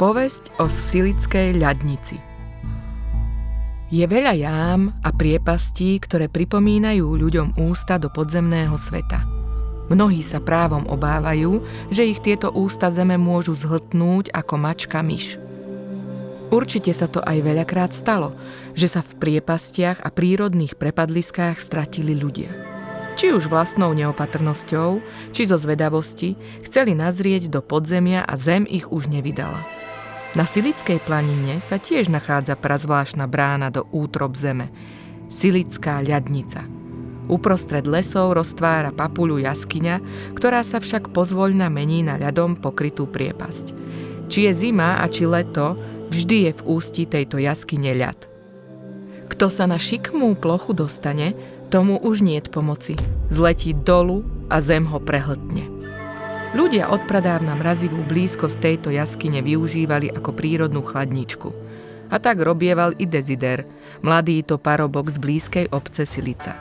Povesť o silickej ľadnici. Je veľa jám a priepastí, ktoré pripomínajú ľuďom ústa do podzemného sveta. Mnohí sa právom obávajú, že ich tieto ústa zeme môžu zhltnúť ako mačka myš. Určite sa to aj veľakrát stalo, že sa v priepastiach a prírodných prepadliskách stratili ľudia. Či už vlastnou neopatrnosťou, či zo zvedavosti, chceli nazrieť do podzemia a zem ich už nevydala. Na Silickej planine sa tiež nachádza prazvláštna brána do útrob zeme, Silická ľadnica. Uprostred lesov roztvára papuľu jaskyňa, ktorá sa však pozvoľna mení na ľadom pokrytú priepasť. Či je zima a či leto, vždy je v ústi tejto jaskyne ľad. Kto sa na šikmú plochu dostane, tomu už niet pomoci. Zletí dolu a zem ho prehltne. Ľudia odpradávna mrazivú blízkosť tejto jaskyne využívali ako prírodnú chladničku. A tak robieval i Desider, mladý to parobok z blízkej obce Silica.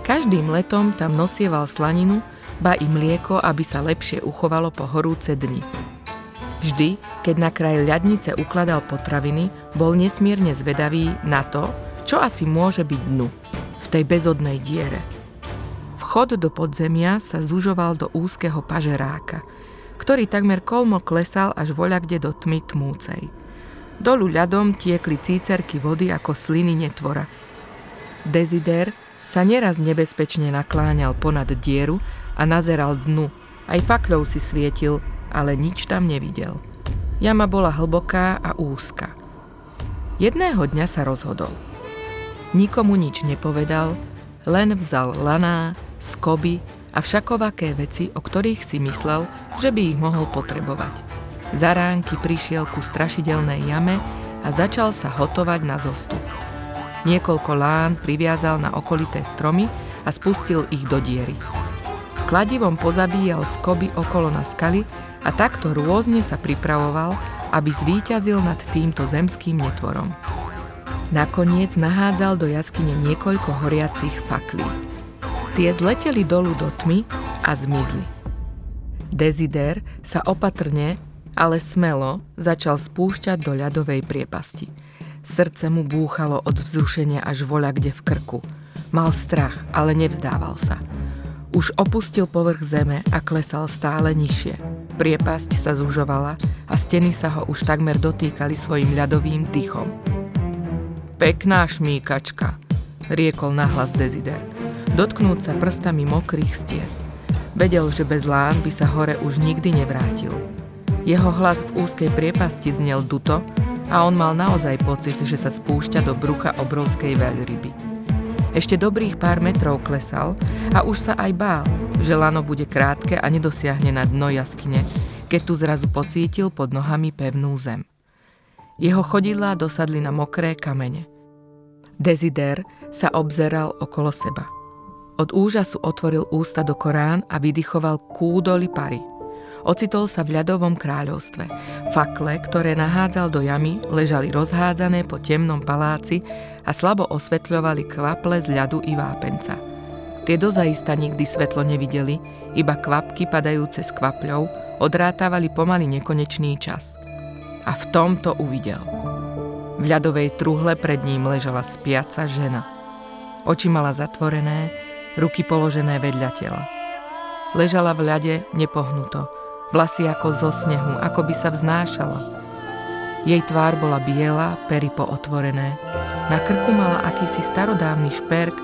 Každým letom tam nosieval slaninu, ba i mlieko, aby sa lepšie uchovalo po horúce dni. Vždy, keď na kraj ľadnice ukladal potraviny, bol nesmierne zvedavý na to, čo asi môže byť dnu, v tej bezodnej diere. Vchod do podzemia sa zužoval do úzkeho pažeráka, ktorý takmer kolmo klesal až voľakde do tmy tmúcej. Dolu ľadom tiekli cícerky vody ako sliny netvora. Desider sa neraz nebezpečne nakláňal ponad dieru a nazeral dnu, aj fakľou si svietil, ale nič tam nevidel. Jama bola hlboká a úzka. Jedného dňa sa rozhodol. Nikomu nič nepovedal, len vzal laná, skoby a všakovaké veci, o ktorých si myslel, že by ich mohol potrebovať. Za ránky prišiel ku strašidelnej jame a začal sa hotovať na zostup. Niekoľko lán priviazal na okolité stromy a spustil ich do diery. Kladivom pozabíjal skoby okolo na skaly a takto rôzne sa pripravoval, aby zvíťazil nad týmto zemským netvorom. Nakoniec nahádzal do jaskyne niekoľko horiacich faklí. Tie zleteli dolu do tmy a zmizli. Desider sa opatrne, ale smelo začal spúšťať do ľadovej priepasti. Srdce mu búchalo od vzrušenia až voľakde v krku. Mal strach, ale nevzdával sa. Už opustil povrch zeme a klesal stále nižšie. Priepasť sa zužovala a steny sa ho už takmer dotýkali svojim ľadovým dychom. Pekná šmíkačka, riekol nahlas Desider. Dotknúť sa prstami mokrých stien. Vedel, že bez lán by sa hore už nikdy nevrátil. Jeho hlas v úzkej priepasti znel duto a on mal naozaj pocit, že sa spúšťa do brucha obrovskej veľryby. Ešte dobrých pár metrov klesal a už sa aj bál, že lano bude krátke a nedosiahne na dno jaskyne, keď tu zrazu pocítil pod nohami pevnú zem. Jeho chodidlá dosadli na mokré kamene. Desider sa obzeral okolo seba. Od úžasu otvoril ústa do Korán a vydychoval kúdo lipary. Ocitol sa v ľadovom kráľovstve. Fakle, ktoré nahádzal do jamy, ležali rozhádzané po temnom paláci a slabo osvetľovali kvaple z ľadu i vápenca. Tie dozaista nikdy svetlo nevideli, iba kvapky padajúce z kvapľov odrátavali pomaly nekonečný čas. A v tom to uvidel. V ľadovej truhle pred ním ležala spiaca žena. Oči mala zatvorené, ruky položené vedľa tela. Ležala v ľade nepohnuto, vlasy ako zo snehu, ako by sa vznášala. Jej tvár bola biela, pery pootvorené. Na krku mala akýsi starodávny šperk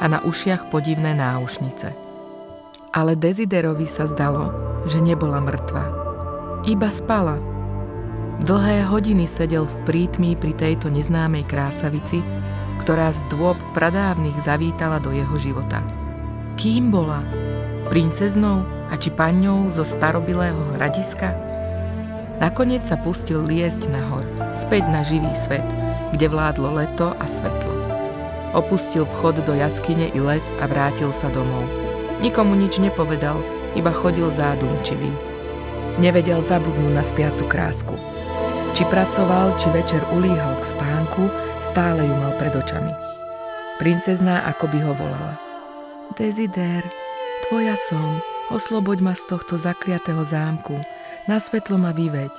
a na ušiach podivné náušnice. Ale Desiderovi sa zdalo, že nebola mŕtva. Iba spala. Dlhé hodiny sedel v prítmí pri tejto neznámej krásavici, ktorá z dôb pradávnych zavítala do jeho života. Kým bola? Princeznou a či panňou zo starobilého hradiska? Nakoniec sa pustil liesť nahor, späť na živý svet, kde vládlo leto a svetlo. Opustil vchod do jaskyne i les a vrátil sa domov. Nikomu nič nepovedal, iba chodil zádumčivý. Nevedel zabudnúť na spiacu krásku. Či pracoval, či večer ulíhal k spánku, stále ju mal pred očami. Princezná ako by ho volala. Desider, tvoja som, osloboď ma z tohto zakliatého zámku, na svetlo ma vyveď.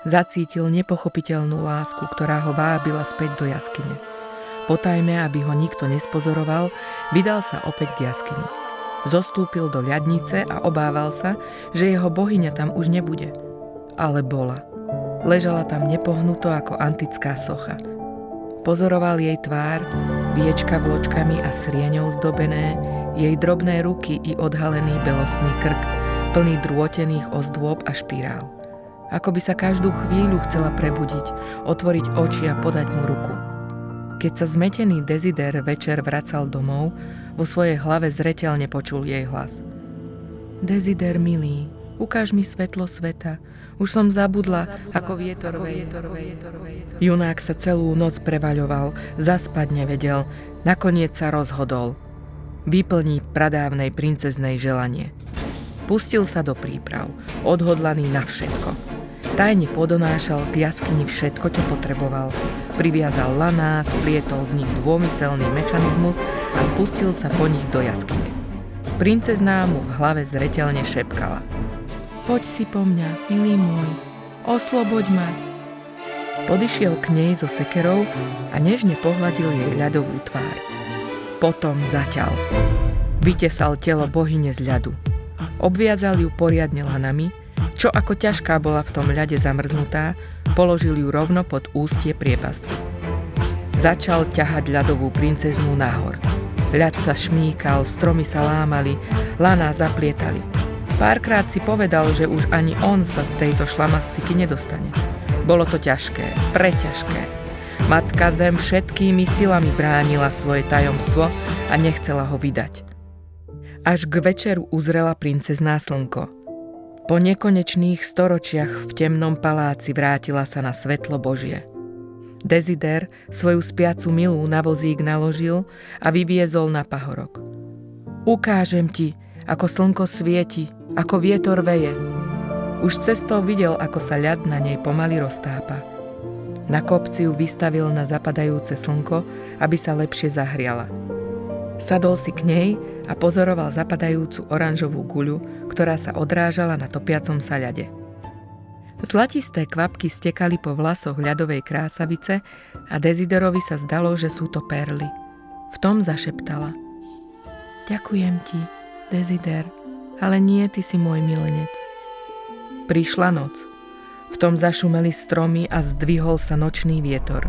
Zacítil nepochopiteľnú lásku, ktorá ho vábila späť do jaskyne. Potajme, aby ho nikto nespozoroval, vydal sa opäť k jaskyni. Zostúpil do ľadnice a obával sa, že jeho bohyňa tam už nebude. Ale bola. Ležala tam nepohnuto ako antická socha. Pozoroval jej tvár, viečka vločkami a srieňou zdobené, jej drobné ruky i odhalený belostný krk, plný drôtených ozdôb a špirál. Ako by sa každú chvíľu chcela prebudiť, otvoriť oči a podať mu ruku. Keď sa zmetený Desider večer vracal domov, vo svojej hlave zreteľne počul jej hlas. Desider, milý, ukáž mi svetlo sveta. Už som zabudla, ako vietor veje. Junák sa celú noc prevaľoval, zaspať nevedel, nakoniec sa rozhodol. Vyplní pradávnej princeznej želanie. Pustil sa do príprav, odhodlaný na všetko. Tajne podonášal k jaskyni všetko, čo potreboval. Priviazal laná, splietol z nich dômyselný mechanizmus a spustil sa po nich do jaskyne. Princezná mu v hlave zreteľne šepkala. Poď si po mňa, milý môj, osloboď ma. Podišiel k nej so sekerou a nežne pohľadil jej ľadovú tvár. Potom zaťal. Vytesal telo bohyne z ľadu. Obviazal ju poriadne lanami, čo ako ťažká bola v tom ľade zamrznutá, položil ju rovno pod ústie priepasti. Začal ťahať ľadovú princeznú nahor. Ľad sa šmíkal, stromy sa lámali, laná zaplietali. Párkrát si povedal, že už ani on sa z tejto šlamastiky nedostane. Bolo to ťažké, preťažké. Matka Zem všetkými silami bránila svoje tajomstvo a nechcela ho vydať. Až k večeru uzrela princezná slnko. Po nekonečných storočiach v temnom paláci vrátila sa na svetlo Božie. Desider svoju spiacu milú na vozík naložil a vyviezol na pahorok. Ukážem ti, ako slnko svieti, ako vietor veje. Už cestou videl, ako sa ľad na nej pomaly roztápa. Na kopci ju vystavil na zapadajúce slnko, aby sa lepšie zahriala. Sadol si k nej a pozoroval zapadajúcu oranžovú guľu, ktorá sa odrážala na topiacom sa ľade. Zlatisté kvapky stekali po vlasoch ľadovej krásavice a Desiderovi sa zdalo, že sú to perly. V tom zašeptala. Ďakujem ti, Desider, ale nie ty si môj milenec. Prišla noc. V tom zašumeli stromy a zdvihol sa nočný vietor.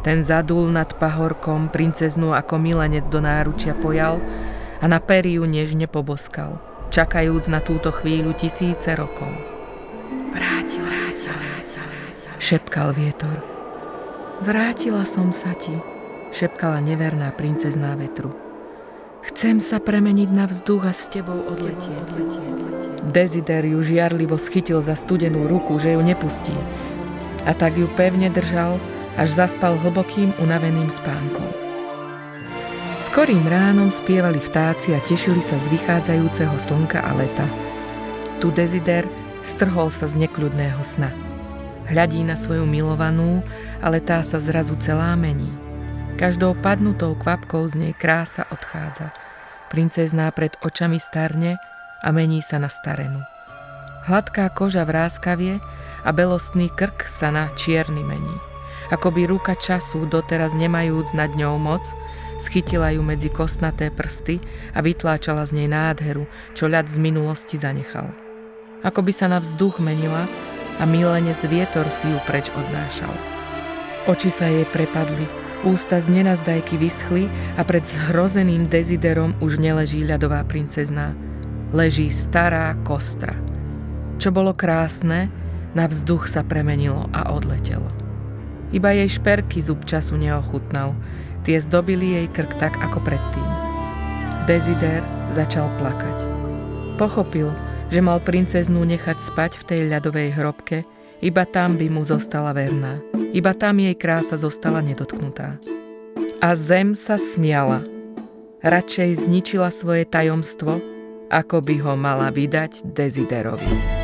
Ten zadul nad pahorkom princeznú ako milenec do náručia pojal a na pery ju nežne poboskal, čakajúc na túto chvíľu tisíce rokov. Vrátila sa, šepkal vietor. Vrátila som sa ti, šepkala neverná princezná vetru. Chcem sa premeniť na vzduch a s tebou odletieť. Desider ju žiarlivo schytil za studenú ruku, že ju nepustí. A tak ju pevne držal, až zaspal hlbokým unaveným spánkom. Skorým ránom spievali vtáci a tešili sa z vychádzajúceho slnka a leta. Tu Desider strhol sa z nekľudného sna. Hľadí na svoju milovanú, ale tá sa zrazu celá mení. Každou padnutou kvapkou z nej krása odchádza. Princezná pred očami starne a mení sa na starenu. Hladká koža vráskavie a belostný krk sa na čierny mení. Akoby ruka času, doteraz nemajúc nad ňou moc, schytila ju medzi kostnaté prsty a vytláčala z nej nádheru, čo ľad z minulosti zanechal. Akoby sa na vzduch menila a milenec vietor si ju preč odnášal. Oči sa jej prepadli, ústa z nenazdajky vyschli a pred zhrozeným Desiderom už neleží ľadová princezná. Leží stará kostra. Čo bolo krásne, na vzduch sa premenilo a odletelo. Iba jej šperky zub času neochutnal, tie zdobili jej krk tak ako predtým. Desider začal plakať. Pochopil, že mal princeznú nechať spať v tej ľadovej hrobke, iba tam by mu zostala verná. Iba tam jej krása zostala nedotknutá. A zem sa smiala. Radšej zničila svoje tajomstvo, ako by ho mala vydať Desiderovi.